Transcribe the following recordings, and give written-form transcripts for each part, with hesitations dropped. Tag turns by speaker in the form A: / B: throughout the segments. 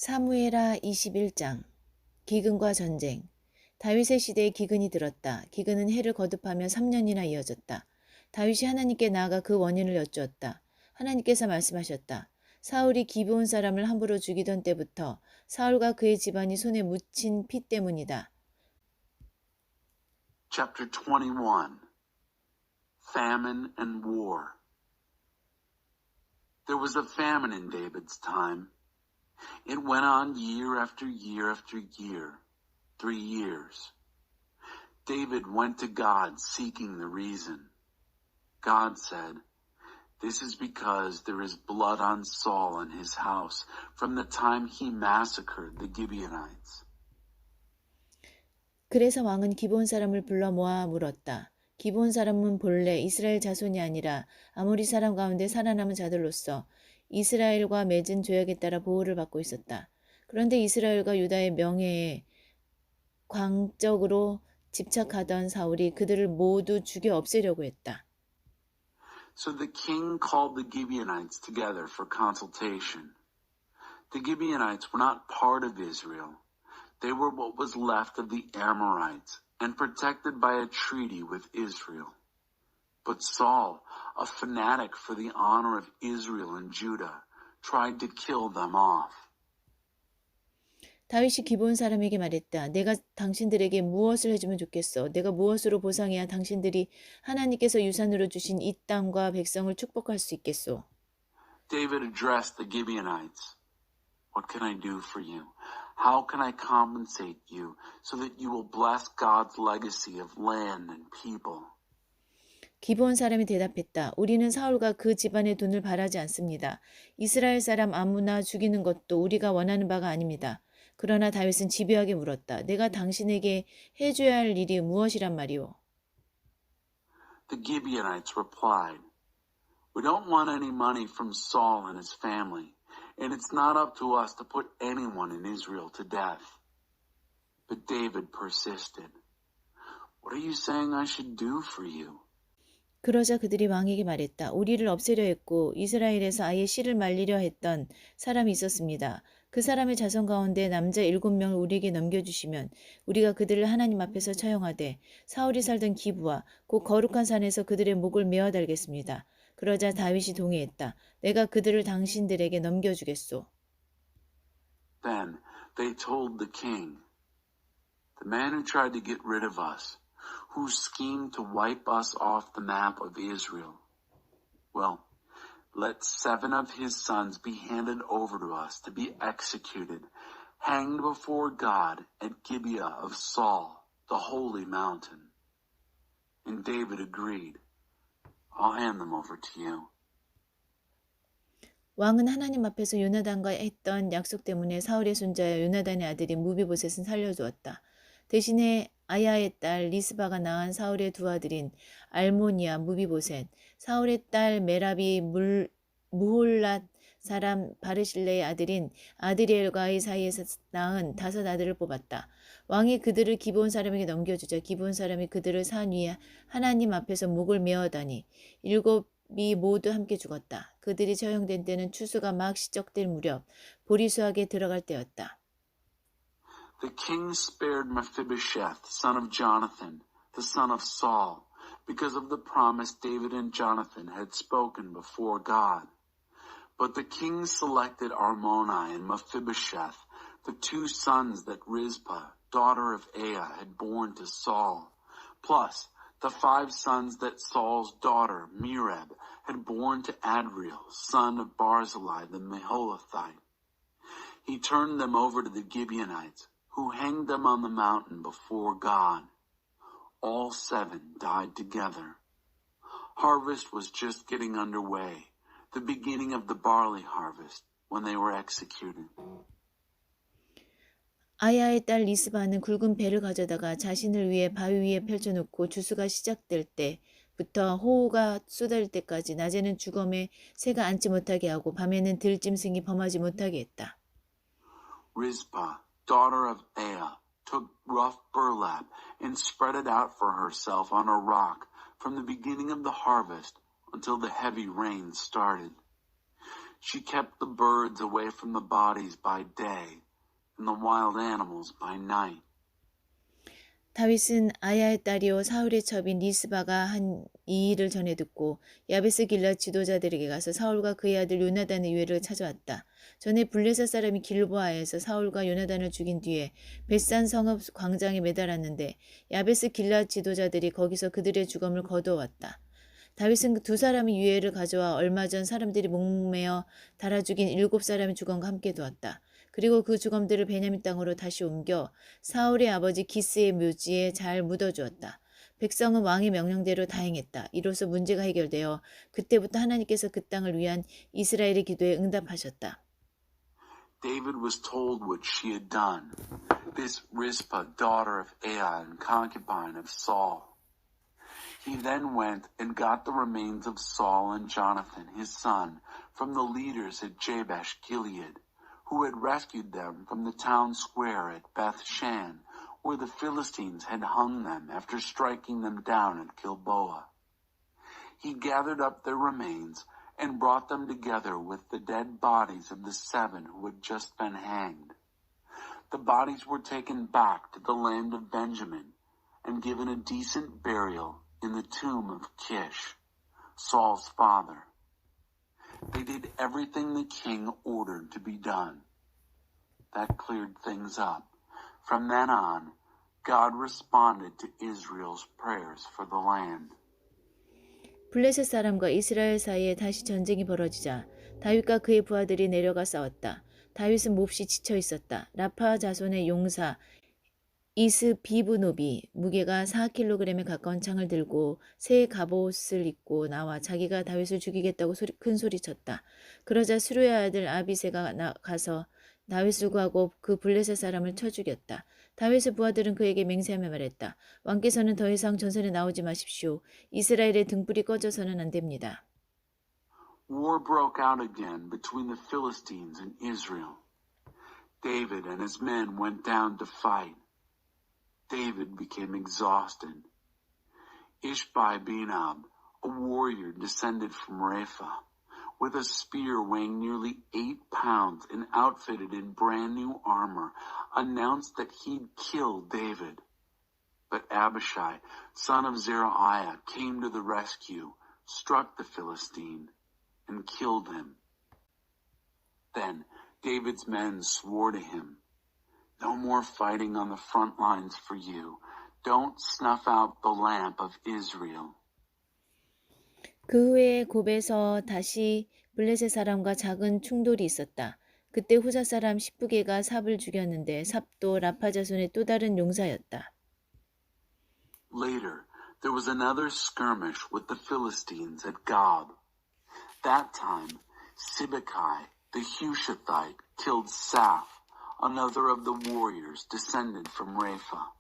A: 사무엘하 21장 기근과 전쟁. 다윗의 시대에 기근이 들었다. 기근은 해를 거듭하며 3년이나 이어졌다. 다윗이 하나님께 나아가 그 원인을 여쭈었다. 하나님께서 말씀하셨다. 사울이 기브온 사람을 함부로 죽이던 때부터 사울과 그의 집안이 손에 묻힌 피 때문이다.
B: Chapter 21 Famine and War. There was a famine in David's time. It went on year after year after year, 3 years. David went to God seeking the reason. God said, "This is because there is blood on Saul and his house from the time he massacred the Gibeonites."
A: 그래서 왕은 기브온 사람을 불러 모아 물었다. 기브온 사람은 본래 이스라엘 자손이 아니라 아모리 사람 가운데 살아남은 자들로서 이스라엘과 맺은 조약에 따라 보호를 받고 있었다. 그런데 이스라엘과 유다의 명예에 광적으로 집착하던 사울이 그들을 모두 죽여 없애려고 했다.
B: So the king called the Gibeonites together for consultation. The Gibeonites were not part of Israel. They were what was left of the Amorites and protected by a treaty with Israel. But Saul, a fanatic for the honor of Israel and Judah, tried to kill them off.
A: 다윗이 기브온 사람에게 말했다. 내가 당신들에게 무엇을 해주면 좋겠어? 내가 무엇으로 보상해야 당신들이 하나님께서 유산으로 주신 이 땅과 백성을 축복할 수 있겠소?
B: David addressed the Gibeonites. What can I do for you? How can I compensate you so that you will bless God's legacy of land and people?
A: 기브온 사람이 대답했다. 우리는 사울과 그 집안의 돈을 바라지 않습니다. 이스라엘 사람 아무나 죽이는 것도 우리가 원하는 바가 아닙니다. 그러나 다윗은 집요하게 물었다. 내가 당신에게 해줘야 할 일이 무엇이란 말이오?
B: The Gibeonites replied, "We don't want any money from Saul and his family, and it's not up to us to put anyone in Israel to death." But David persisted. "What are you saying I should do for you?"
A: 그러자 그들이 왕에게 말했다. 우리를 없애려 했고 이스라엘에서 아예 씨를 말리려 했던 사람이 있었습니다. 그 사람의 자손 가운데 남자 7명을 우리에게 넘겨주시면 우리가 그들을 하나님 앞에서 처형하되 사울이 살던 기브와 곧 거룩한 산에서 그들의 목을 메어 달겠습니다. 그러자 다윗이 동의했다. 내가 그들을 당신들에게 넘겨주겠소.
B: Then they told the king, "The man who tried to get rid of us, who schemed to wipe us off the map of Israel. Well, let 7 of his sons be handed over to us to be executed, hanged before God at Gibeah of Saul, the holy mountain." And David agreed. "I'll hand them over to you."
A: 왕은 하나님 앞에서 요나단과 했던 약속 때문에 사울의 손자여 요나단의 아들인 무비보셋은 살려두었다. 대신에 아야의 딸 리스바가 낳은 사울의 두 아들인 알모니아 무비보셋, 사울의 딸 메라비 무홀랏 사람 바르실레의 아들인 아드리엘과의 사이에서 낳은 5 아들을 뽑았다. 왕이 그들을 기브온 사람에게 넘겨주자 기브온 사람이 그들을 산 위에 하나님 앞에서 목을 메어다니 7이 모두 함께 죽었다. 그들이 처형된 때는 추수가 막 시작될 무렵 보리수학에 들어갈 때였다.
B: The king spared Mephibosheth, son of Jonathan, the son of Saul, because of the promise David and Jonathan had spoken before God. But the king selected Armoni and Mephibosheth, the 2 sons that Rizpah, daughter of Aiah, had borne to Saul, plus the 5 sons that Saul's daughter, Merab, had borne to Adriel, son of Barzillai the Meholathite. He turned them over to the Gibeonites, who hanged them on the mountain before God. All 7 died together. Harvest was just getting underway, the beginning of the barley harvest, when they were executed.
A: 아야의 딸 리스바는 굵은 배를 가져다가 자신을 위해 바위 위에 펼쳐놓고 주수가 시작될 때부터 호우가 쏟아질 때까지 낮에는 주검에 새가 앉지 못하게 하고 밤에는 들짐승이 범하지 못하게 했다.
B: Rizpah, daughter of Aiah, took rough burlap and spread it out for herself on a rock from the beginning of the harvest until the heavy rain started. She kept the birds away from the bodies by day and the wild animals by night.
A: 다윗은 아야의 딸이요 사울의 첩인 리스바가 한 이 일을 전해 듣고 야베스 길앗 지도자들에게 가서 사울과 그의 아들 요나단의 유해를 찾아왔다. 전에 블레셋 사람이 길보아에서 사울과 요나단을 죽인 뒤에 벳산 성읍 광장에 매달았는데 야베스 길앗 지도자들이 거기서 그들의 죽음을 거두어왔다. 다윗은 두 사람의 유해를 가져와 얼마 전 사람들이 목매어 달아 죽인 7사람의 죽음과 함께 두었다. 그리고 그 죽음들을 베냐민 땅으로 다시 옮겨 사울의 아버지 기스의 묘지에 잘 묻어주었다. 백성은 왕의 명령대로 다 행했다. 이로써 문제가 해결되어 그때부터 하나님께서 그 땅을 위한 이스라엘의 기도에 응답하셨다.
B: David was told what she had done. This Rizpah, daughter of Aiah and concubine of Saul. He then went and got the remains of Saul and Jonathan, his son, from the leaders at Jabesh Gilead, who had rescued them from the town square at Beth Shan, where the Philistines had hung them after striking them down at Gilboa. He gathered up their remains and brought them together with the dead bodies of the 7 who had just been hanged. The bodies were taken back to the land of Benjamin and given a decent burial in the tomb of Kish, Saul's father. They did everything the king ordered to be done. That cleared things up. From then on, God responded to Israel's prayers for the land.
A: 블레셋 사람과 이스라엘 사이에 다시 전쟁이 벌어지자 다윗과 그의 부하들이 내려가 싸웠다. 다윗은 몹시 지쳐 있었다. 라파 자손의 용사 이스비브노비 무게가 4kg에 가까운 창을 들고 새 갑옷을 입고 나와 자기가 다윗을 죽이겠다고 큰 소리쳤다. 그러자 수루의 아들 아비새가 가서 다윗을 구하고 그 블레셋 사람을 쳐 죽였다. 다윗의 부하들은 그에게 맹세하며 말했다. 왕께서는 더 이상 전선에 나오지 마십시오. 이스라엘의 등불이 꺼져서는 안 됩니다.
B: War broke out again between the Philistines and Israel. David and his men went down to fight. David became exhausted. Ishbi-Benob, a warrior descended from Rapha, with a spear weighing nearly 8 pounds and outfitted in brand new armor, announced that he'd killed David. But Abishai, son of Zeruiah, came to the rescue, struck the Philistine, and killed him. Then David's men swore to him, "No more fighting on the front lines for you. Don't snuff out the lamp of Israel."
A: 그 후에 곱에서 다시 블레셋 사람과 작은 충돌이 있었다. 그때 후사 사람 시브게가 삽을 죽였는데 삽도 라파 자손의 또 다른 용사였다.
B: Later, there was another skirmish with the Philistines at Gob. That time, Sibbecai, the Hushathite, killed Saph, another of the warriors descended from Rapha.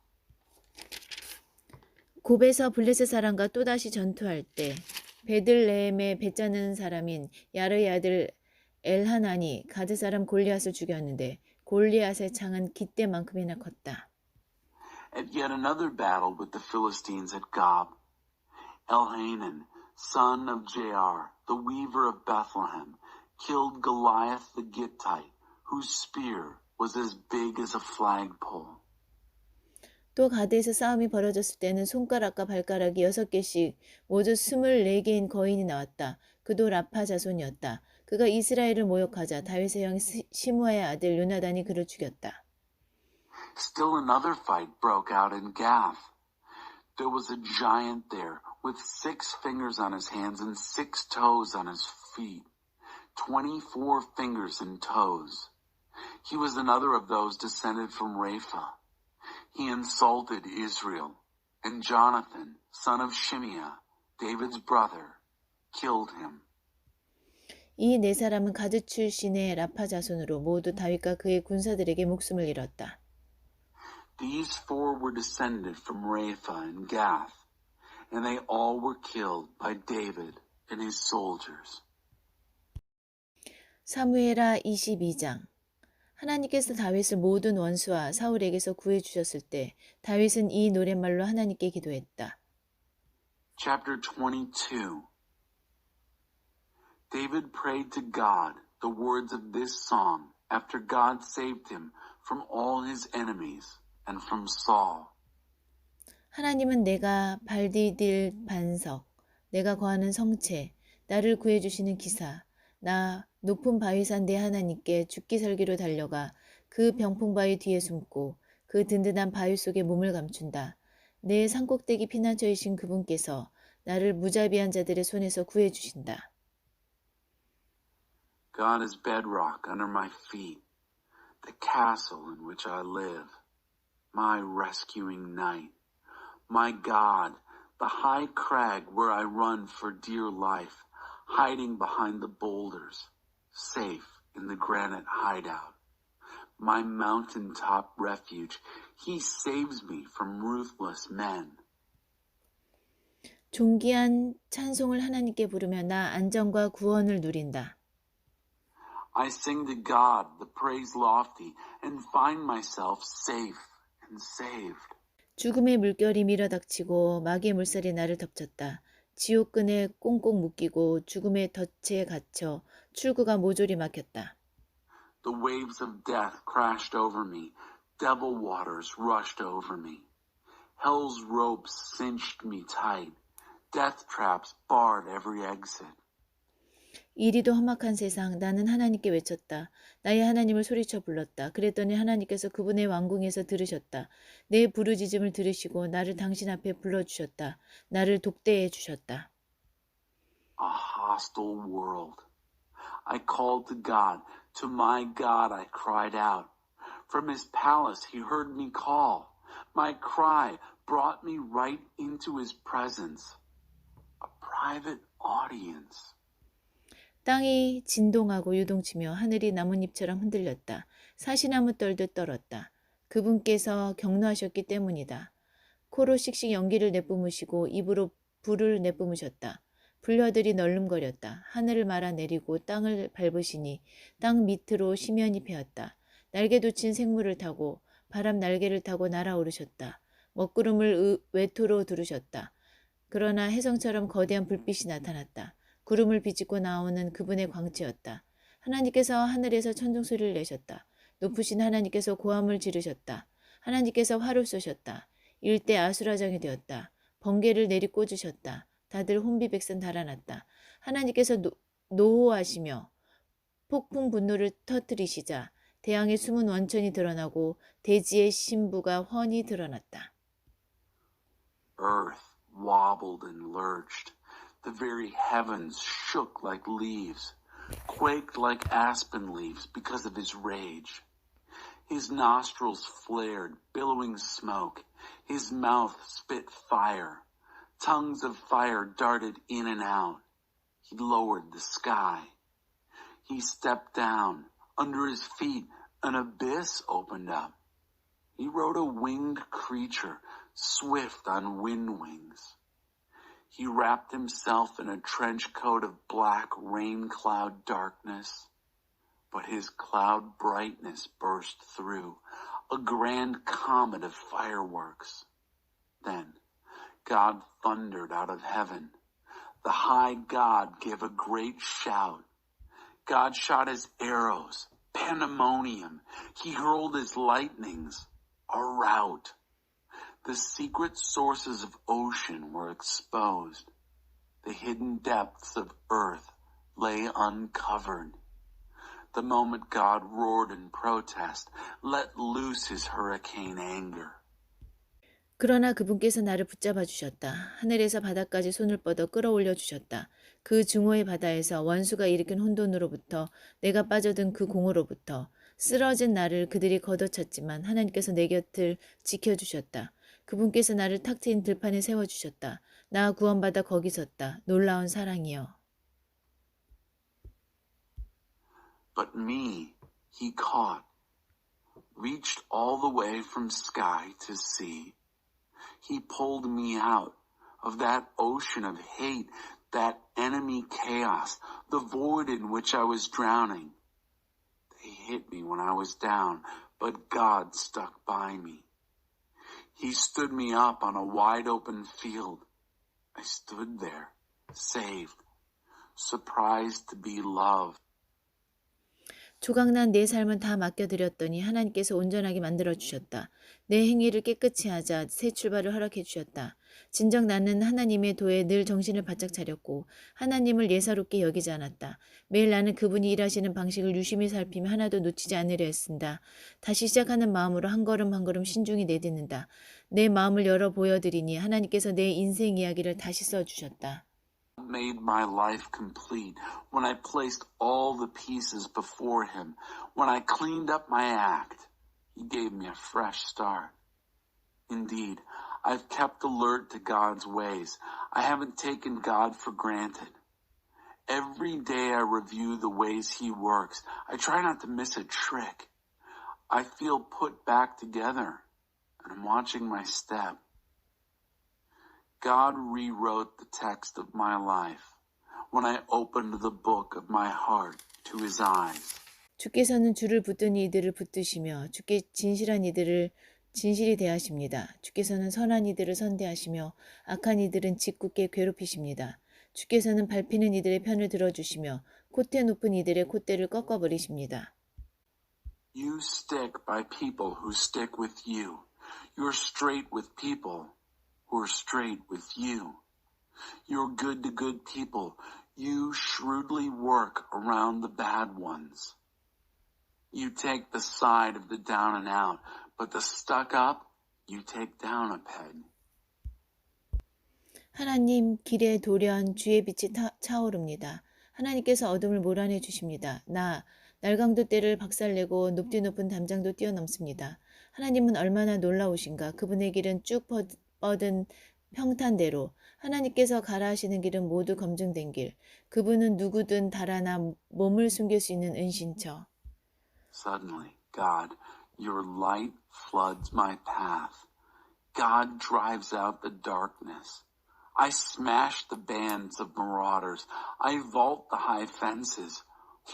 A: 곱에서 블레셋 사람과 또다시 전투할 때 베들레헴에 배 짜는 사람인 야르의 아들 엘하난이 가드 사람 골리앗을 죽였는데 골리앗의 창은 깃대만큼이나 컸다.
B: At yet another battle with the Philistines at Gob, Elhanan, son of Jair, the weaver of Bethlehem, killed Goliath the Gittite, whose spear was as big as a flagpole.
A: 또 가드에서 싸움이 벌어졌을 때는 손가락과 발가락이 6개씩 모두 24개인 거인이 나왔다. 그도 라파 자손이었다. 그가 이스라엘을 모욕하자 다윗의 형 시므아의 아들 요나단이 그를 죽였다.
B: Still another fight broke out in Gath. There was a giant there with 6 fingers on his hands and 6 toes on his feet, 24 fingers and toes. He was another of those descended from Rapha. He insulted Israel, and Jonathan, son of Shimeah, David's brother, killed him.
A: 이 네 사람은 가드 출신의 라파 자손으로 모두 다윗과 그의 군사들에게 목숨을 잃었다.
B: These 4 were descended from Rapha and Gath, and they all were killed by David and his soldiers.
A: 사무엘하 22장. 하나님께서 다윗을 모든 원수와 사울에게서 구해주셨을 때 다윗은 이 노랫말로 하나님께 기도했다.
B: Chapter 22. David prayed to God the words of this song after God saved him from all his enemies and from Saul.
A: 하나님은 내가 발 디딜 반석, 내가 거하는 성체, 나를 구해주시는 기사, 나 높은 바위산 내 하나님께 죽기 살기로 달려가 그 병풍바위 뒤에 숨고 그 든든한 바위 속에 몸을 감춘다. 내 산꼭대기 피난처이신 그분께서 나를 무자비한 자들의 손에서 구해주신다.
B: God is bedrock under my feet, the castle in which I live, my rescuing knight. My God, the high crag where I run for dear life, hiding behind the boulders, safe in the granite hideout. My mountaintop refuge, he saves me from ruthless men.
A: 존귀한 찬송을 하나님께 부르며 나 안정과 구원을 누린다.
B: I sing to God the praise lofty and find myself safe and saved.
A: 죽음의 물결이 밀어닥치고 마귀의 물살이 나를 덮쳤다. 지옥끈에 꽁꽁 묶이고 죽음의 덫에 갇혀 출구가 모조리 막혔다.
B: The waves of death crashed over me. Devil waters rushed over me. Hell's ropes cinched me tight. Death traps barred every exit.
A: 이리도 험악한 세상, 나는 하나님께 외쳤다. 나의 하나님을 소리쳐 불렀다. 그랬더니 하나님께서 그분의 왕궁에서 들으셨다. 내 부르짖음을 들으시고 나를 당신 앞에 불러주셨다. 나를 독대해 주셨다.
B: A hostile world. I called to God. To my God I cried out. From his palace he heard me call. My cry brought me right into his presence. A private audience.
A: 땅이 진동하고 유동치며 하늘이 나뭇잎처럼 흔들렸다. 사시나무 떨듯 떨었다. 그분께서 경노하셨기 때문이다. 코로 씩씩 연기를 내뿜으시고 입으로 불을 내뿜으셨다. 불녀들이 널름거렸다. 하늘을 말아내리고 땅을 밟으시니 땅 밑으로 심연이 패었다. 날개 돋친 생물을 타고 바람 날개를 타고 날아오르셨다. 먹구름을 외투로 두르셨다. 그러나 혜성처럼 거대한 불빛이 나타났다. 구름을 비집고 나오는 그분의 광채였다. 하나님께서 하늘에서 천둥소리를 내셨다. 높으신 하나님께서 고함을 지르셨다. 하나님께서 화를 쏘셨다. 일대 아수라장이 되었다. 번개를 내리꽂으셨다. 다들 혼비백산 달아났다. 하나님께서 노호하시며 폭풍 분노를 터뜨리시자 대양의 숨은 원천이 드러나고 대지의 신부가 훤히 드러났다.
B: Earth wobbled and lurched. The very heavens shook like leaves, quaked like aspen leaves because of his rage. His nostrils flared, billowing smoke. His mouth spit fire. Tongues of fire darted in and out. He lowered the sky. He stepped down. Under his feet, an abyss opened up. He rode a winged creature, swift on wind wings. He wrapped himself in a trench coat of black rain cloud darkness, but his cloud brightness burst through, a grand comet of fireworks. Then God thundered out of heaven. The high God gave a great shout. God shot his arrows, pandemonium. He hurled his lightnings, a rout. The secret sources of ocean were exposed. The hidden depths of earth lay uncovered. The moment God roared in protest, let loose his hurricane anger.
A: 그러나 그분께서 나를 붙잡아 주셨다. 하늘에서 바다까지 손을 뻗어 끌어올려 주셨다. 그 증오의 바다에서 원수가 일으킨 혼돈으로부터 내가 빠져든 그 공허로부터 쓰러진 나를 그들이 걷어찼지만 하나님께서 내 곁을 지켜주셨다. 그분께서 나를 탁 트인 들판에 세워주셨다. 나 구원받아 거기 섰다. 놀라운 사랑이여.
B: But me he caught, reached all the way from sky to sea. He pulled me out of that ocean of hate, that enemy chaos, the void in which I was drowning. They hit me when I was down, but God stuck by me. He stood me up on a wide open field. I stood there, saved, surprised to be loved.
A: 조각난 내 삶은 다 맡겨드렸더니 하나님께서 온전하게 만들어주셨다. 내 행위를 깨끗이 하자 새 출발을 허락해 주셨다. 진정 나는 하나님의 도에 늘 정신을 바짝 차렸고 하나님을 예사롭게 여기지 않았다. 매일 나는 그분이 일하시는 방식을 유심히 살피며 하나도 놓치지 않으려 했습니다. 다시 시작하는 마음으로 한 걸음 한 걸음 신중히 내딛는다. 내 마음을 열어 보여드리니 하나님께서 내 인생 이야기를 다시 써주셨다.
B: Made my life complete when I placed all the pieces before him. When I cleaned up my act, he gave me a fresh start. Indeed, I've kept alert to God's ways. I haven't taken God for granted. Every day I review the ways he works. I try not to miss a trick. I feel put back together, and I'm watching my step. God rewrote the text of my life when I opened the book of my heart to his eyes.
A: 주께서는 주를 붙든 이들을 붙드시며 주께 진실한 이들을 진실히 대하십니다. 주께서는 선한 이들을 선대하시며 악한 이들은 짓궂게 괴롭히십니다. 주께서는 밟히는 이들의 편을 들어주시며 콧대 높은 이들의 콧대를 꺾어버리십니다.
B: You stick by people who stick with you. You're straight with people who are straight with you. You're good to good people. You shrewdly work around the bad ones. You take the side of the down and out, but the stuck up, you take down a peg.
A: 하나님 길에 돌연 주의 빛이 차오릅니다. 하나님께서 어둠을 몰아내 주십니다. 날강도 떼를 박살내고 높디 높은 담장도 뛰어넘습니다. 하나님은 얼마나 놀라우신가. 그분의 길은 쭉 뻗은 평탄대로 하나님께서 가라 하시는 길은 모두 검증된 길. 그분은 누구든 달아나 몸을 숨길 수 있는 은신처.
B: Suddenly, God, your light floods my path. God drives out the darkness. I smash the bands of marauders. I vault the high fences.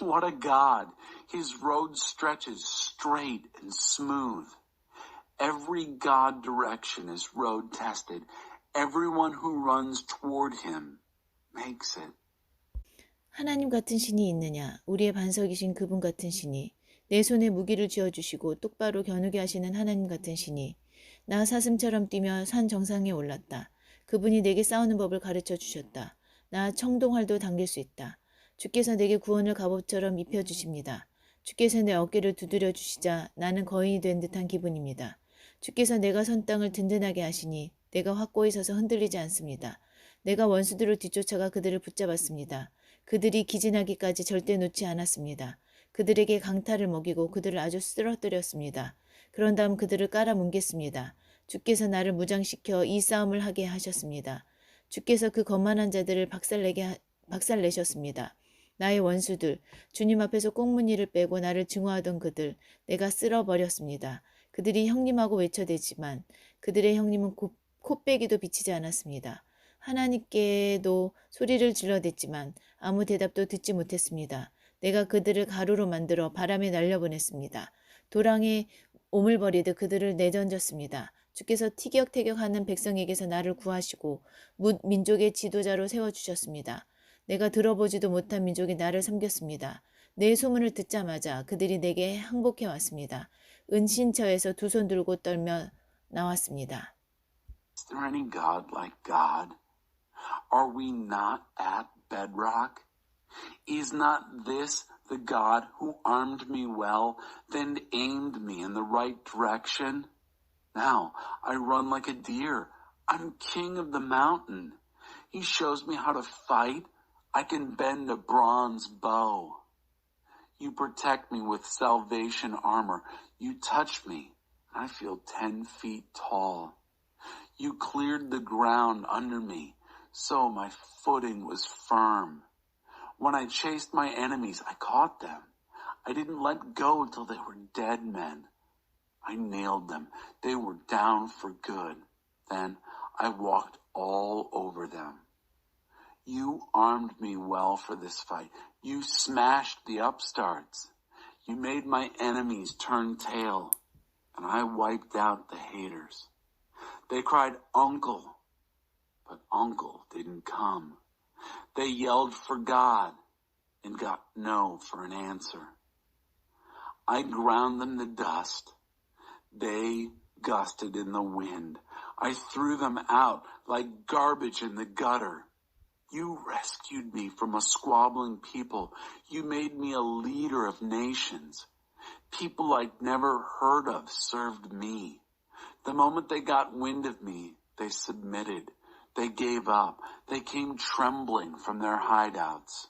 B: What a God! His road stretches straight and smooth. Every God direction is road tested. Everyone who runs toward him makes it.
A: 하나님 같은 신이 있느냐? 우리의 반석이신 그분 같은 신이. 내 손에 무기를 쥐어주시고 똑바로 겨누게 하시는 하나님 같은 신이. 나 사슴처럼 뛰며 산 정상에 올랐다. 그분이 내게 싸우는 법을 가르쳐 주셨다. 나 청동활도 당길 수 있다. 주께서 내게 구원을 갑옷처럼 입혀주십니다. 주께서 내 어깨를 두드려 주시자 나는 거인이 된 듯한 기분입니다. 주께서 내가 선 땅을 든든하게 하시니 내가 확고히 서서 흔들리지 않습니다. 내가 원수들을 뒤쫓아가 그들을 붙잡았습니다. 그들이 기진하기까지 절대 놓지 않았습니다. 그들에게 강탈을 먹이고 그들을 아주 쓰러뜨렸습니다. 그런 다음 그들을 깔아뭉갰습니다. 주께서 나를 무장시켜 이 싸움을 하게 하셨습니다. 주께서 그 거만한 자들을 박살내셨습니다. 나의 원수들, 주님 앞에서 꽁무니를 빼고 나를 증오하던 그들, 내가 쓸어버렸습니다. 그들이 형님하고 외쳐대지만 그들의 형님은 코빼기도 비치지 않았습니다. 하나님께도 소리를 질러댔지만 아무 대답도 듣지 못했습니다. 내가 그들을 가루로 만들어 바람에 날려보냈습니다. 도랑에 오물버리듯 그들을 내던졌습니다. 주께서 티격태격하는 백성에게서 나를 구하시고 민족의 지도자로 세워주셨습니다. 내가 들어보지도 못한 민족이 나를 섬겼습니다. 내 소문을 듣자마자 그들이 내게 항복해 왔습니다. 은신처에서 두 손 들고 떨며 나왔습니다.
B: Is there any God like God? Are we not at bedrock? Is not this the God who armed me well, then aimed me in the right direction? Now I run like a deer. I'm king of the mountain. He shows me how to fight. I can bend a bronze bow. You protect me with salvation armor. You touch me, and I feel 10 feet tall. You cleared the ground under me, so my footing was firm. When I chased my enemies, I caught them. I didn't let go till they were dead men. I nailed them. They were down for good. Then I walked all over them. You armed me well for this fight. You smashed the upstarts. You made my enemies turn tail, and I wiped out the haters. They cried, Uncle, but Uncle didn't come. They yelled for God and got no for an answer. I ground them to dust. They gusted in the wind. I threw them out like garbage in the gutter. You rescued me from a squabbling people. You made me a leader of nations. People I'd never heard of served me. The moment they got wind of me, they submitted. They gave up. They came trembling from their hideouts.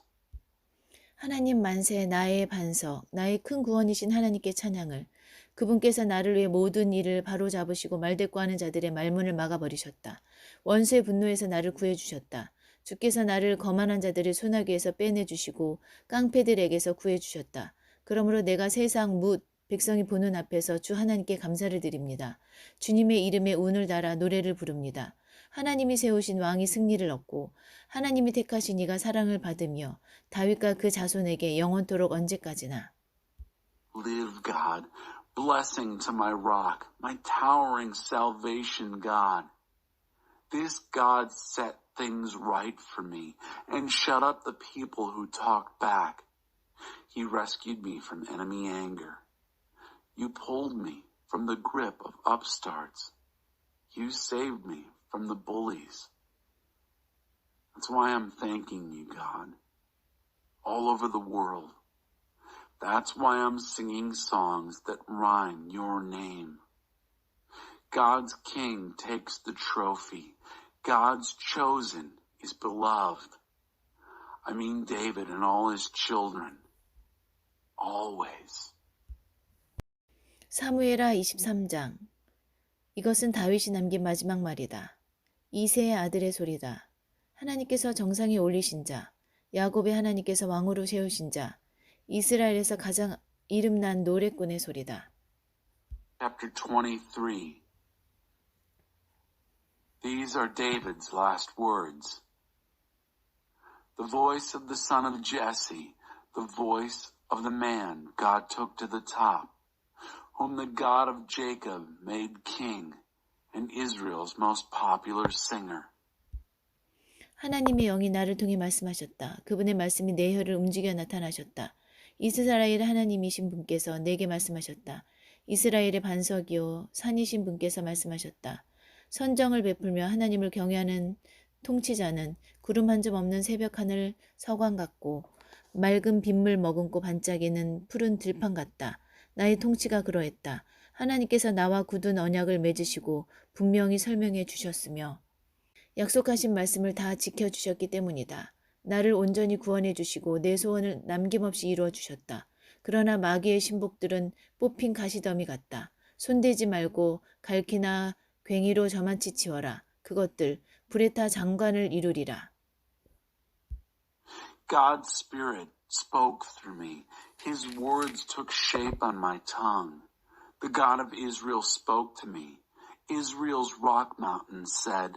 A: 하나님 만세, 나의 반석, 나의 큰 구원이신 하나님께 찬양을. 그분께서 나를 위해 모든 일을 바로잡으시고 말대꾸하는 자들의 말문을 막아버리셨다. 원수의 분노에서 나를 구해주셨다. 주께서 나를 거만한 자들의 소나기에서 빼내주시고 깡패들에게서 구해주셨다. 그러므로 내가 세상 뭇 백성이 보는 앞에서 주 하나님께 감사를 드립니다. 주님의 이름에 운을 달아 노래를 부릅니다. 하나님이 세우신 왕이 승리를 얻고 하나님이 택하신 이가 사랑을 받으며 다윗과 그 자손에게 영원토록 언제까지나.
B: Live, God. Blessing to my rock, my towering salvation God. This God set things right for me and shut up the people who talked back. He rescued me from enemy anger. You pulled me from the grip of upstarts. You saved me from the bullies. That's why I'm thanking you, God, all over the world. That's why I'm singing songs that rhyme your name. God's king takes the trophy. God's chosen is beloved. I mean David and all his children. Always.
A: 사무엘하 23장. 이것은 다윗이 남긴 마지막 말이다. 이새의 아들의 소리다. 하나님께서 정상에 올리신 자, 야곱의 하나님께서 왕으로 세우신 자, 이스라엘에서 가장 이름난 노래꾼의 소리다.
B: Chapter 23. These are David's last words. The voice of the son of Jesse, the voice of the man God took to the top, whom the God of Jacob made king, and Israel's most popular singer.
A: 하나님의 영이 나를 통해 말씀하셨다. 그분의 말씀이 내 혀를 움직여 나타나셨다. 이스라엘 하나님이신 분께서 내게 말씀하셨다. 이스라엘의 반석이요 산이신 분께서 말씀하셨다. 선정을 베풀며 하나님을 경외하는 통치자는 구름 한 점 없는 새벽 하늘 서광 같고 맑은 빗물 머금고 반짝이는 푸른 들판 같다. 나의 통치가 그러했다. 하나님께서 나와 굳은 언약을 맺으시고 분명히 설명해 주셨으며 약속하신 말씀을 다 지켜주셨기 때문이다. 나를 온전히 구원해 주시고 내 소원을 남김없이 이루어 주셨다. 그러나 마귀의 신복들은 뽑힌 가시더미 같다. 손대지 말고 갈퀴나 괭이로 저만치 치워라. 그것들 불에 타 장관을 이루리라.
B: God's Spirit spoke through me. His words took shape on my tongue. The God of Israel spoke to me. Israel's rock mountain said,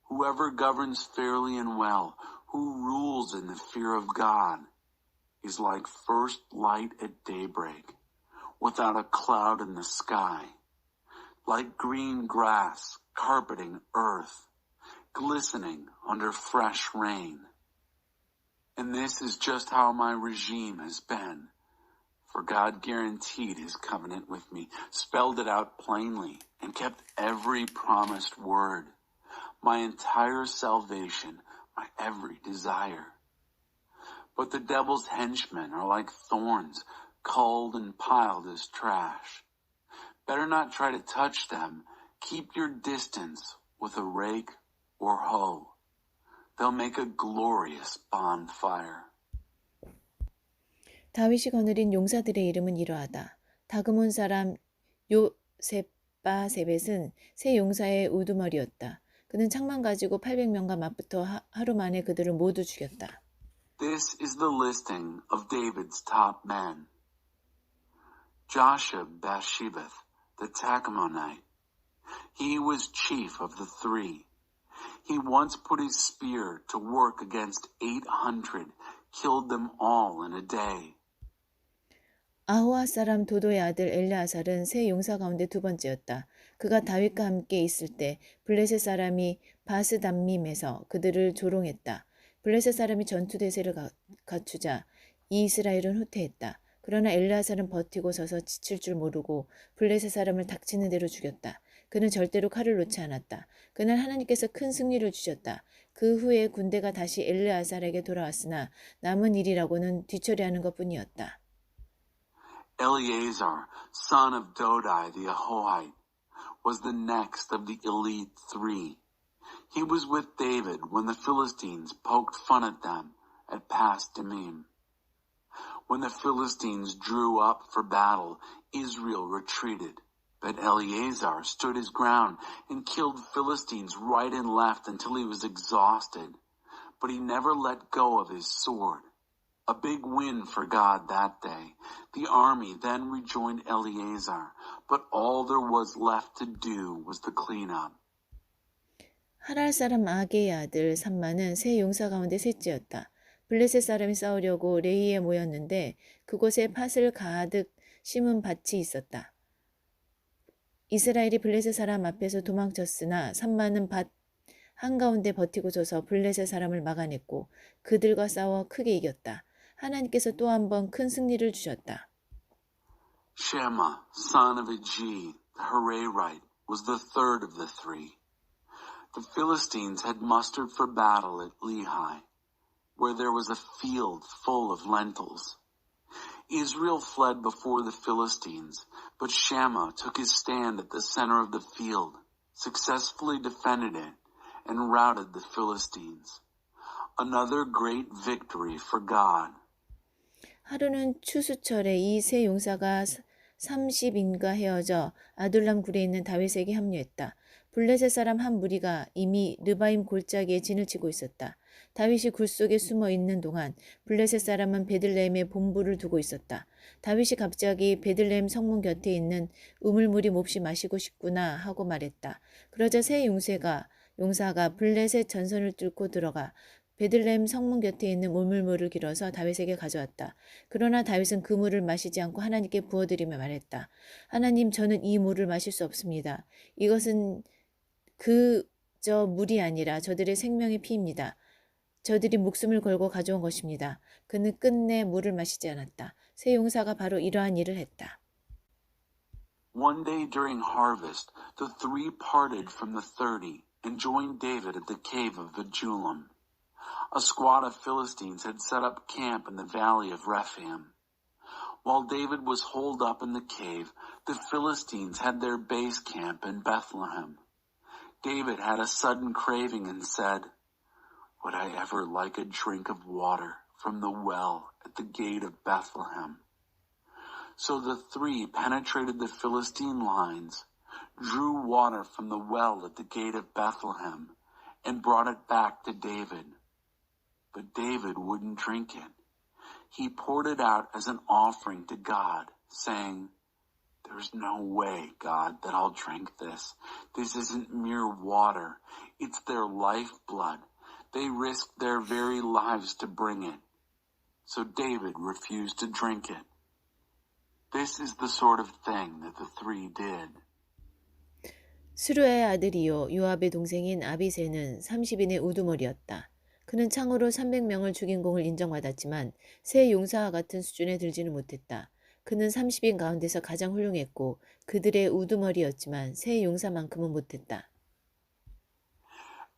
B: whoever governs fairly and well, who rules in the fear of God, is like first light at daybreak, without a cloud in the sky, like green grass carpeting earth, glistening under fresh rain. And this is just how my regime has been, for God guaranteed his covenant with me, spelled it out plainly, and kept every promised word, my entire salvation, my every desire. But the devil's henchmen are like thorns, culled and piled as trash. Better not try to touch them. Keep your distance with a rake or hoe. They'll make a glorious bonfire.
A: 다윗이 거느린 용사들의 이름은 이러하다. 다그몬 사람 요셉바세벳은 세 용사의 우두머리였다. 그는 창만 가지고 800명과 맞붙어 하루 만에 그들을 모두 죽였다.
B: This is the listing of David's top men. Joshua-Bathshebeth, the Tachamonite. He was chief of the three. He once put his spear to work against 800, killed them all in a day.
A: 아호와 사람 도도의 아들 엘르아살은 세 용사 가운데 두 번째였다. 그가 다윗과 함께 있을 때 블레셋 사람이 바스담밈에서 그들을 조롱했다. 블레셋 사람이 전투 대세를 갖추자 이스라엘은 후퇴했다. 그러나 엘르아살은 버티고 서서 지칠 줄 모르고 블레셋 사람을 닥치는 대로 죽였다. 그는 절대로 칼을 놓지 않았다. 그날 하나님께서 큰 승리를 주셨다. 그 후에 군대가 다시 엘르아살에게 돌아왔으나 남은 일이라고는 뒤처리하는 것뿐이었다.
B: Eleazar, son of Dodai the Ahohite, was the next of the elite three. He was with David when the Philistines poked fun at them at Pas Dammim. When the Philistines drew up for battle, Israel retreated. But Eleazar stood his ground and killed Philistines right and left until he was exhausted. But he never let go of his sword. A big win for God that day. The army then rejoined Eleazar, but all there was left to do was to clean up.
A: 하랄 사람 아게의 아들 삼마는 세 용사 가운데 셋째였다. 블레셋 사람이 싸우려고 레이에 모였는데 그곳에 팥을 가득 심은 밭이 있었다. 이스라엘이 블레셋 사람 앞에서 도망쳤으나 삼마는 밭 한가운데 버티고 서서 블레셋 사람을 막아냈고 그들과 싸워 크게 이겼다. 하나님께서 또 한 번 큰 승리를 주셨다.
B: Shema, son of Agi, the Hararite, was the third of the three. The Philistines had mustered for battle at Lehi, where there was a field full of lentils. Israel fled before the Philistines, but Shema took his stand at the center of the field, successfully defended it, and routed the Philistines. Another great victory for God.
A: 하루는 추수철에 이 세 용사가 30인과 헤어져 아둘람 굴에 있는 다윗에게 합류했다. 블레셋 사람 한 무리가 이미 르바임 골짜기에 진을 치고 있었다. 다윗이 굴 속에 숨어 있는 동안 블레셋 사람은 베들레헴에 본부를 두고 있었다. 다윗이 갑자기 베들레헴 성문 곁에 있는 우물물이 몹시 마시고 싶구나 하고 말했다. 그러자 세 용사가 블레셋 전선을 뚫고 들어가 베들레헴 성문 곁에 있는 우물물을 길어서 다윗에게 가져왔다. 그러나 다윗은 그 물을 마시지 않고 하나님께 부어드리며 말했다. 하나님, 저는 이 물을 마실 수 없습니다. 이것은 그저 물이 아니라 저들의 생명의 피입니다. 저들이 목숨을 걸고 가져온 것입니다. 그는 끝내 물을 마시지 않았다. 세 용사가 바로 이러한 일을 했다.
B: One day during harvest, the three parted from the 30 and joined David at the cave of Adullam. A squad of Philistines had set up camp in the valley of Rephaim. While David was holed up in the cave, the Philistines had their base camp in Bethlehem. David had a sudden craving and said, "Would I ever like a drink of water from the well at the gate of Bethlehem?" So the three penetrated the Philistine lines, drew water from the well at the gate of Bethlehem, and brought it back to David. But David wouldn't drink it. He poured it out as an offering to God, saying, "There's no way, God, that I'll drink this. This isn't mere water. It's their lifeblood. They risked their very lives to bring it." So David refused to drink it. This is the sort of thing that the three did.
A: 스루야의 아들이요 요압의 동생인 아비새는 30인의 우두머리였다. 그는 창으로 300명을 죽인 공을 인정받았지만 세 용사와 같은 수준에 들지는 못했다. 그는 30인 가운데서 가장 훌륭했고 그들의 우두머리였지만 세 용사만큼은 못했다.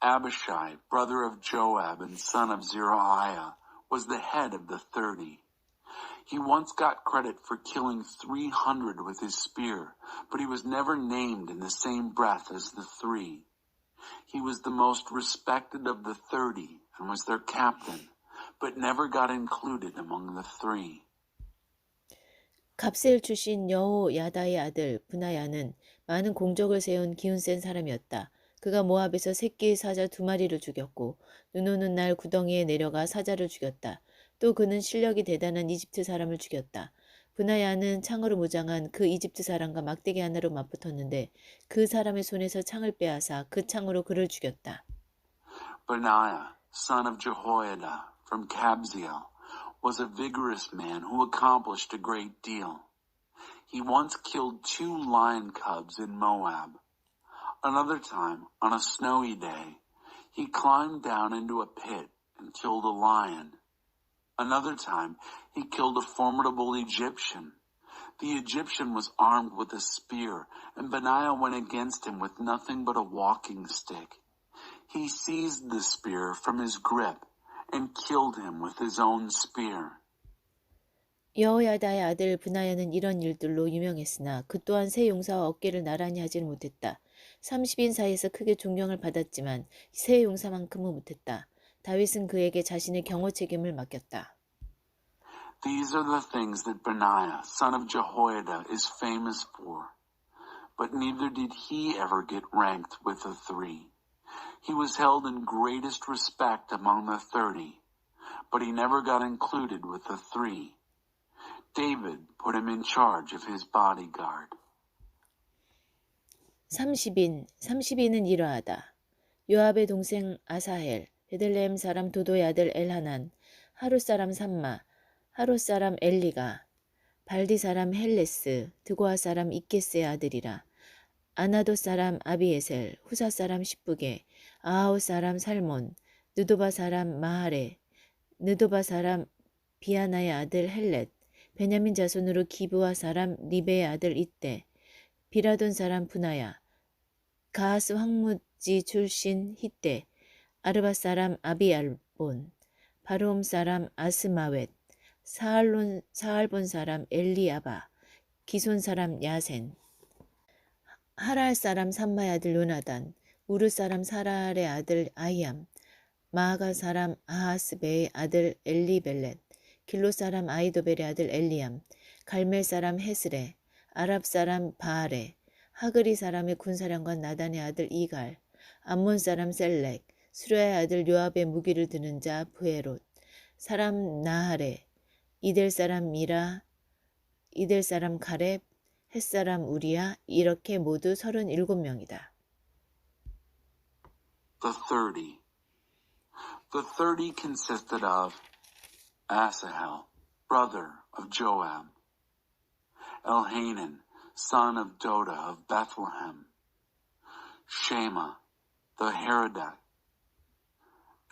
B: Abishai, brother of Joab and son of Zeruiah, was the head of the 30. He once got credit for killing 300 with his spear, but he was never named in the same breath as the three. He was the most respected of the 30 and was their captain, but never got included among the three.
A: 갑셀 출신 여호야다의 아들 브나야는 많은 공적을 세운 기운센 사람이었다. 그가 모압에서 새끼 사자 2마리를 죽였고 눈 오는 날 구덩이에 내려가 사자를 죽였다. 또 그는 실력이 대단한 이집트 사람을 죽였다. 브나야는 창으로 무장한 그 이집트 사람과 막대기 하나로 맞붙었는데 그 사람의 손에서 창을 빼앗아 그 창으로 그를 죽였다.
B: Benaiah, son of Jehoiada from Kabzeel, was a vigorous man who accomplished a great deal. He once killed 2 lion cubs in Moab. Another time, on a snowy day, he climbed down into a pit and killed a lion. Another time, he killed a formidable Egyptian. The Egyptian was armed with a spear, and Benaiah went against him with nothing but a walking stick. He seized the spear from his grip and killed him with his own spear.
A: 여호야다의 아들 브나야는 이런 일들로 유명했으나 그 또한 세 용사와 어깨를 나란히 하지는 못했다. 30인 사이에서 크게 존경을 받았지만 세 용사만큼은 못했다. 다윗은 그에게 자신의 경호 책임을 맡겼다.
B: These are the things that Benaiah, son of Jehoiada, is famous for. But neither did he ever get ranked with the 3. He was held in greatest respect among the 30, but he never got included with the 3. David put him in charge of his bodyguard.
A: 30인은 이러하다. 요압의 동생 아사헬, 베들레헴 사람 도도의 아들 엘하난, 하룻 사람 삼마, 하롯 사람 엘리가, 발디 사람 헬레스, 드고아 사람 이케스의 아들이라. 아나도 사람 아비에셀, 후사 사람 십부게, 아하옷 사람 살몬, 느도바 사람 마하레, 느도바 사람 비아나의 아들 헬렛, 베냐민 자손으로 기브와 사람 리베의 아들 이떼, 비라돈 사람 분하야, 가하스 황무지 출신 히떼, 아르바 사람 아비알본, 바로움 사람 아스마웻, 사알본 사람 엘리아바, 기손 사람 야센, 하랄 사람 삼마의 아들 요나단, 우르 사람 사랄의 아들 아히암, 마아가 사람 아하스베의 아들 엘리벨렛, 길로 사람 아이도벨의 아들 엘리암, 갈멜 사람 헤스레, 아랍 사람 바알레, 하그리 사람의 군사령관 나단의 아들 이갈, 암몬 사람 셀렉, 수레의 아들 요압의 무기를 드는 자 브에롯, 사람 나하레, 이델 사람 미라, 이델 사람 가렙, 헷 사람 우리야, 이렇게 모두 37명이다.
B: The 30. The 30 consisted of Asahel, brother of Joab, Elhanan, son of Doda of Bethlehem, Shema, the Harodite,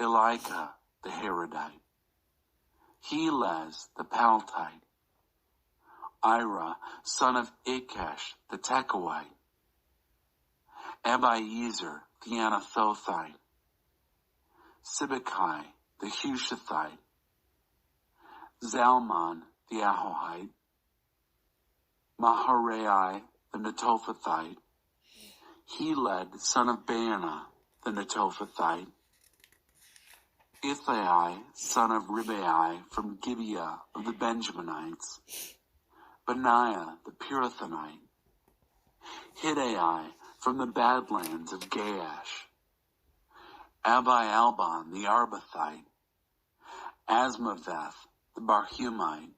B: Elika, the Harodite, Helez, the Paltite, Ira, son of Ikesh, the Tekoite, Abiezer, the Anathothite, Sibbecai, the Hushathite, Zalmon, the Ahohite, Maharai, the Netophathite, Heled, son of Baanah, the Netophathite, Ithai, son of Ribai, from Gibeah of the Benjaminites, Benaiah, the Pirathonite, Hiddai, from the Badlands of Gaash, Abi-Albon, the Arbathite, Asmaveth, the Barhumite,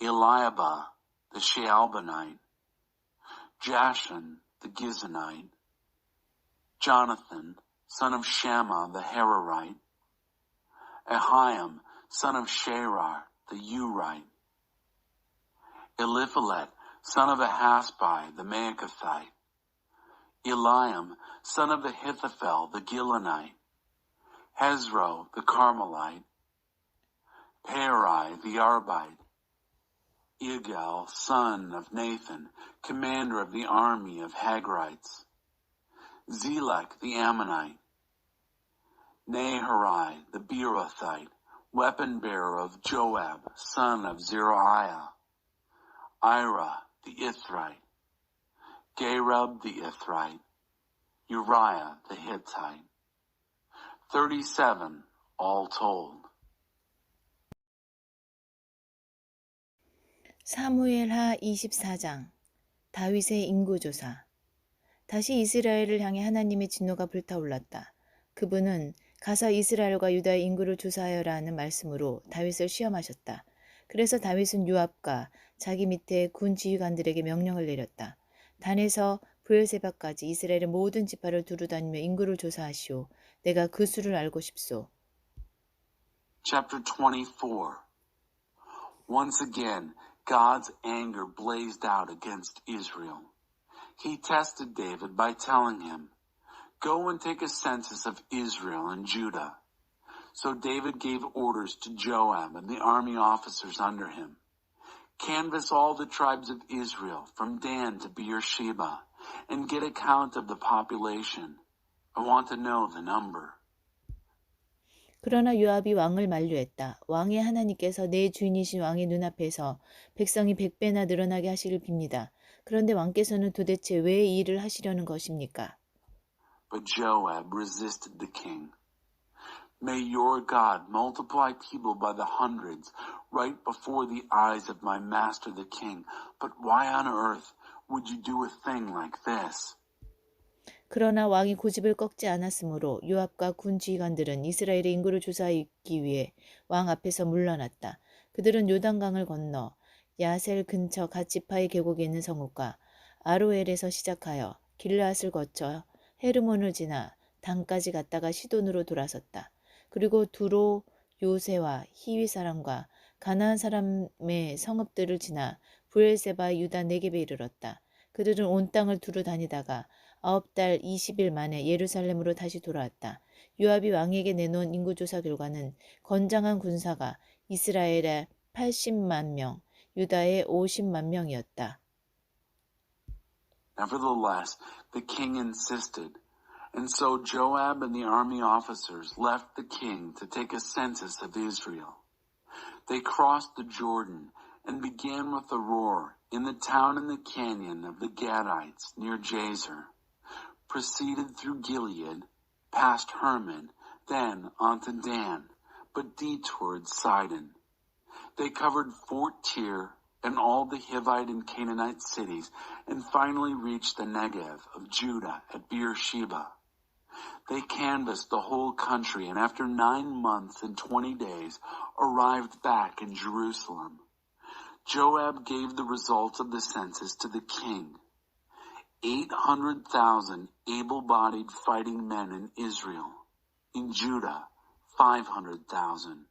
B: Eliabah, the Shaalbanite, Jashan, the Gizonite, Jonathan, son of Shammah, the Hararite, Ahiam, son of Sherar, the Urite, Eliphalet, son of Ahasbai, the Maacathite, Eliam, son of Ahithophel, the Gilonite, Hezro, the Carmelite, Perai, the Arbite, Igal, son of Nathan, commander of the army of Hagrites, Zelek, the Ammonite, Naharai, the Beerothite, weapon bearer of Joab, son of Zeruiah, Ira, the Ithrite, Gareb, the Ithrite, Uriah, the Hittite. 37, all told.
A: 사무엘하 24장 다윗의 인구조사. 다시 이스라엘을 향해 하나님의 진노가 불타올랐다. 그분은 가서 이스라엘과 유다의 인구를 조사하여라는 말씀으로 다윗을 시험하셨다. 그래서 다윗은 요압과 자기 밑에 군 지휘관들에게 명령을 내렸다. 단에서 브엘세바까지 이스라엘의 모든 지파를 두루다니며 인구를 조사하시오. 내가 그 수를 알고 싶소.
B: Chapter 24. Once again, God's anger blazed out against Israel. He tested David by telling him, "Go and take a census of Israel and Judah. So David gave orders to Joab and the army officers under him. Canvass all the tribes of Israel from Dan to Beersheba and get a count of the population. I want to know the number.
A: 그러나 요압이 왕을 만류했다. 왕의 하나님께서 내 주인이신 왕의 눈앞에서 백성이 100배나 늘어나게 하시길 빕니다. 그런데 왕께서는 도대체 왜 이 일을 하시려는 것입니까?
B: But Joab resisted the king. May your God multiply people by the hundreds right before the eyes of my master the king. But why on earth would you do a thing like this?
A: 그러나 왕이 고집을 꺾지 않았으므로 요압과 군 지휘관들은 이스라엘의 인구를 조사하기 위해 왕 앞에서 물러났다. 그들은 요단강을 건너 야셀 근처 갓지파의 계곡에 있는 성읍과 아로엘에서 시작하여 길르앗을 거쳐 헤르몬을 지나 단까지 갔다가 시돈으로 돌아섰다. 그리고 두로 요새와 히위 사람과 가나안 사람의 성읍들을 지나 브엘세바 유다 네겝에 이르렀다. 그들은 온 땅을 두루 다니다가 9달 20일 만에 예루살렘으로 다시 돌아왔다. 요압이 왕에게 내놓은 인구조사 결과는 건장한 군사가 이스라엘의 80만 명, 유다의 50만 명이었다.
B: Nevertheless, the king insisted, and so Joab and the army officers left the king to take a census of Israel. They crossed the Jordan and began with a roar in the town in the canyon of the Gadites near Jazer, proceeded through Gilead, past Hermon, then onto Dan, but detoured Sidon. They covered Fort Tyr and all the Hivite and Canaanite cities, and finally reached the Negev of Judah at Beersheba. They canvassed the whole country, and after 9 months and 20 days, arrived back in Jerusalem. Joab gave the results of the census to the king. 800,000 able-bodied fighting men in Israel. In Judah, 500,000.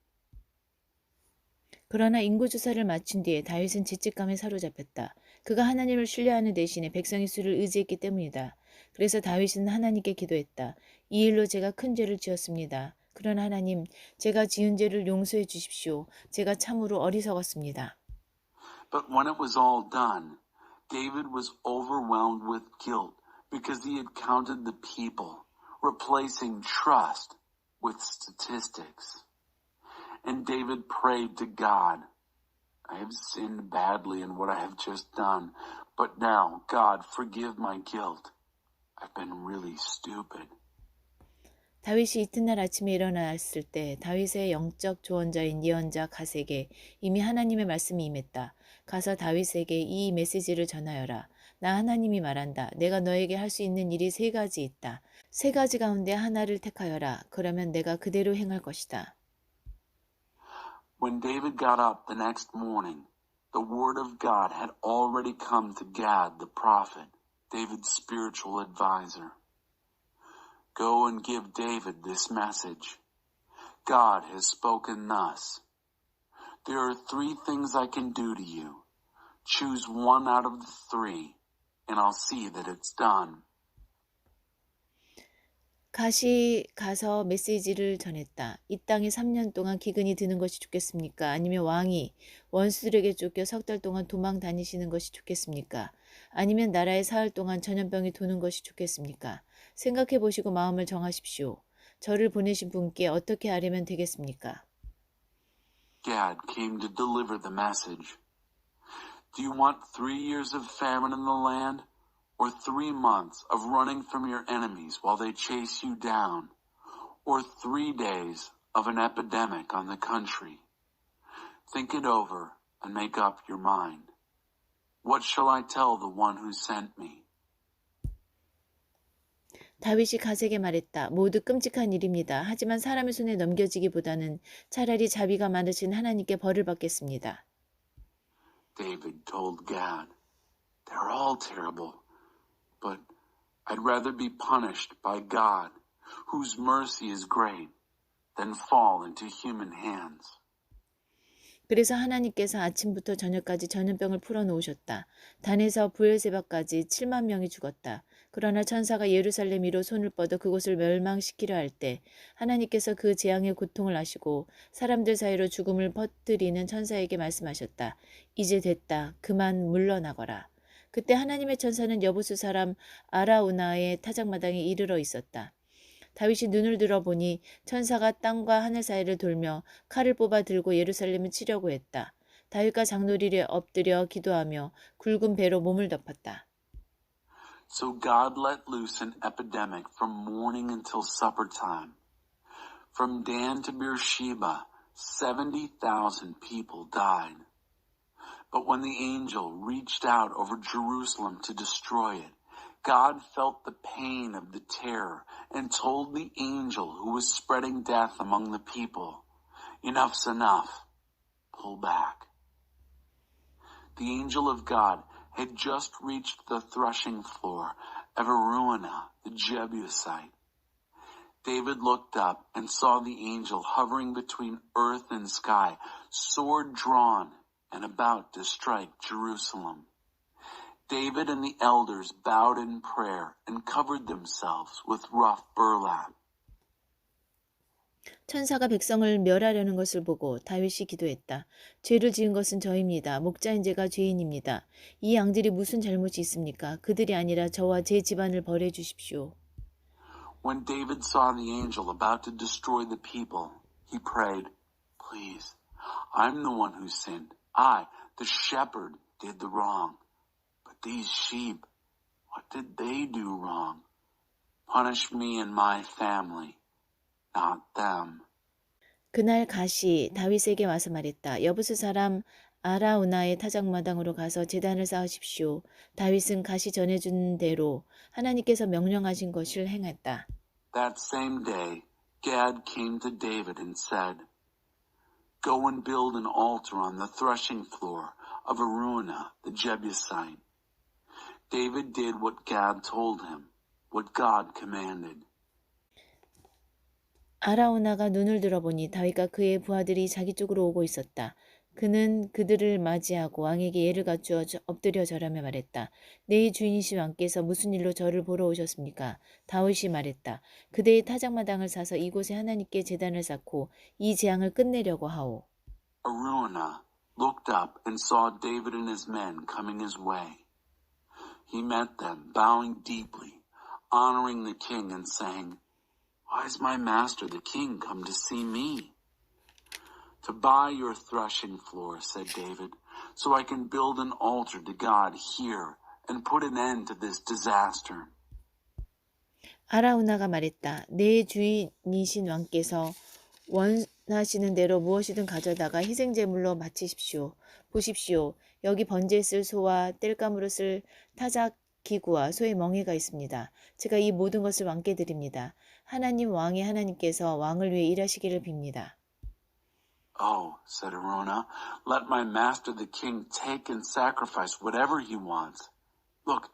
A: 그러나 인구조사를 마친 뒤에 다윗은 죄책감에 사로잡혔다. 그가 하나님을 신뢰하는 대신에 백성의 수를 의지했기 때문이다. 그래서 다윗은 하나님께 기도했다. 이 일로 제가 큰 죄를 지었습니다. 그러나 하나님, 제가 지은 죄를 용서해 주십시오. 제가 참으로 어리석었습니다.
B: But when it was all done, David was overwhelmed with guilt because he had counted the people, replacing trust with statistics. And David prayed to God, I have sinned badly in what I have just done, but now, God, forgive my guilt. I've been really stupid.
A: 다윗이 이튿날 아침에 일어났을 때 다윗의 영적 조언자인 예언자 갓에게 이미 하나님의 말씀이 임했다. 가서 다윗에게 이 메시지를 전하여라. 나 하나님이 말한다. 내가 너에게 할 수 있는 일이 3가지 있다. 3가지 가운데 하나를 택하여라. 그러면 내가 그대로 행할 것이다.
B: When David got up the next morning, the word of God had already come to Gad the prophet, David's spiritual advisor. Go and give David this message. God has spoken thus. There are 3 things I can do to you. Choose one out of the 3, and I'll see that it's done.
A: 갓이 가서 메시지를 전했다. 이 땅에 3년 동안 기근이 드는 것이 좋겠습니까? 아니면 왕이 원수들에게 쫓겨 3달 동안 도망 다니시는 것이 좋겠습니까? 아니면 나라에 사흘 동안 전염병이 도는 것이 좋겠습니까? 생각해 보시고 마음을 정하십시오. 저를 보내신 분께 어떻게 하려면 되겠습니까?
B: Gad came to deliver the message. Do you want 3 years of famine in the land? Or 3 months of running from your enemies while they chase you down? Or 3 days of an epidemic on the country? Think it over and make up your mind. What shall I tell the one who sent me?
A: 다윗이 갓에게 말했다. 모두 끔찍한 일입니다. 하지만 사람의 손에 넘겨지기보다는 차라리 자비가 많으신 하나님께 벌을 받겠습니다.
B: David told Gad, They're all terrible. But I'd rather be punished by God, whose mercy is great, than fall into human hands.
A: 그래서 하나님께서 아침부터 저녁까지 전염병을 풀어놓으셨다. 단에서 브엘세바까지 7만 명이 죽었다. 그러나 천사가 예루살렘 위로 손을 뻗어 그곳을 멸망시키려 할 때 하나님께서 그 재앙의 고통을 아시고 사람들 사이로 죽음을 퍼뜨리는 천사에게 말씀하셨다. 이제 됐다. 그만 물러나거라. 그때 하나님의 천사는 여부수 사람 아라우나의 타작마당에 이르러 있었다. 다윗이 눈을 들어보니 천사가 땅과 하늘 사이를 돌며 칼을 뽑아 들고 예루살렘을 치려고 했다. 다윗과 장로리에 엎드려 기도하며 굵은 배로 몸을 덮었다.
B: So God let loose an epidemic from morning until supper time. From Dan to Beersheba, 70,000 people died. But when the angel reached out over Jerusalem to destroy it, God felt the pain of the terror and told the angel who was spreading death among the people, "Enough's enough. Pull back." The angel of God had just reached the threshing floor of Araunah, the Jebusite. David looked up and saw the angel hovering between earth and sky, sword drawn and about to strike Jerusalem. David and the elders bowed in prayer and covered themselves with rough burlap.
A: 천사가 백성을 멸하려는 것을 보고 다윗이 기도했다. 죄를 지은 것은 저입니다. 목자인 제가 죄인입니다. 이 양들이 무슨 잘못이 있습니까? 그들이 아니라 저와 제 집안을 벌해 주십시오.
B: When David saw the angel about to destroy the people, he prayed, "Please, I'm the one who sinned. I, the shepherd, did the wrong. But these sheep, what did they do wrong? Punish me and my family, not them."
A: 그날 갓이 다윗에게 와서 말했다. 여부수 사람 아라우나의 타작마당으로 가서 제단을 쌓으십시오. 다윗은 갓이 전해준 대로 하나님께서 명령하신 것을 행했다.
B: That same day, Gad came to David and said, "Go and build an altar on the threshing floor of Araunah the Jebusite." David did what Gad told him, what God commanded.
A: 아라우나가 눈을 들어보니 다윗과 그의 부하들이 자기 쪽으로 오고 있었다. 그는 그들을 맞이하고 왕에게 예를 갖추어 엎드려 절하며 말했다. 내 주인이신 왕께서 무슨 일로 저를 보러 오셨습니까? 다윗이 말했다. 그대의 타작마당을 사서 이곳에 하나님께 제단을 쌓고 이 재앙을 끝내려고 하오.
B: Araunah looked up and saw David and his men coming his way. He met them, bowing deeply, honoring the king and saying, "Why has my master the king come to see me?" "To buy your threshing floor," said David, "so I can build an altar to God here and put an end to this disaster."
A: 아라우나가 말했다. 내 주인이신 왕께서 원하시는 대로 무엇이든 가져다가 희생제물로 바치십시오. 보십시오. 여기 번제에 쓸 소와 땔감으로 쓸 타작 기구와 소의 멍에가 있습니다. 제가 이 모든 것을 왕께 드립니다. 하나님 왕의 하나님께서 왕을 위해 일하시기를 빕니다.
B: "Oh," said Araunah, "let my master the king take and sacrifice whatever he wants. Look,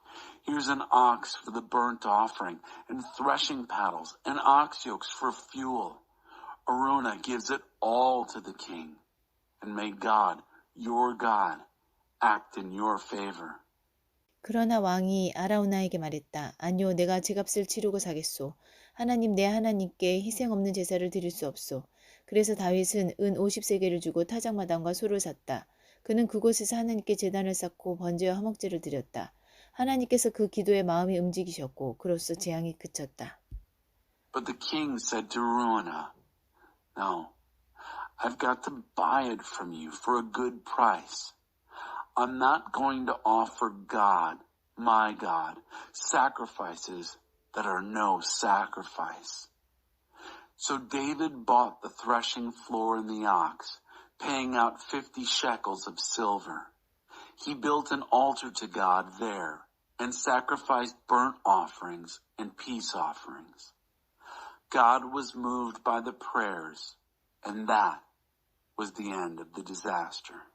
B: here's an ox for the burnt offering, and threshing paddles, and ox yokes for fuel." Araunah gives it all to the king, and may God, your God, act in your favor.
A: 그러나 왕이 아라우나에게 말했다. 아니요, 내가 제값을 치르고 사겠소. 하나님 내 하나님께 희생 없는 제사를 드릴 수 없소. 그래서 다윗은 은 50세겔을 주고 타작마당과 소를 샀다. 그는 그곳에서 하나님께 제단을 쌓고 번제와 화목제를 드렸다. 하나님께서 그 기도에 마음이 움직이셨고 그로써 재앙이 그쳤다.
B: But the king said to Araunah, "No, I've got to buy it from you for a good price. I'm not going to offer God, my God, sacrifices that are no sacrifice." So David bought the threshing floor and the ox, paying out 50 shekels of silver. He built an altar to God there and sacrificed burnt offerings and peace offerings. God was moved by the prayers, and that was the end of the disaster.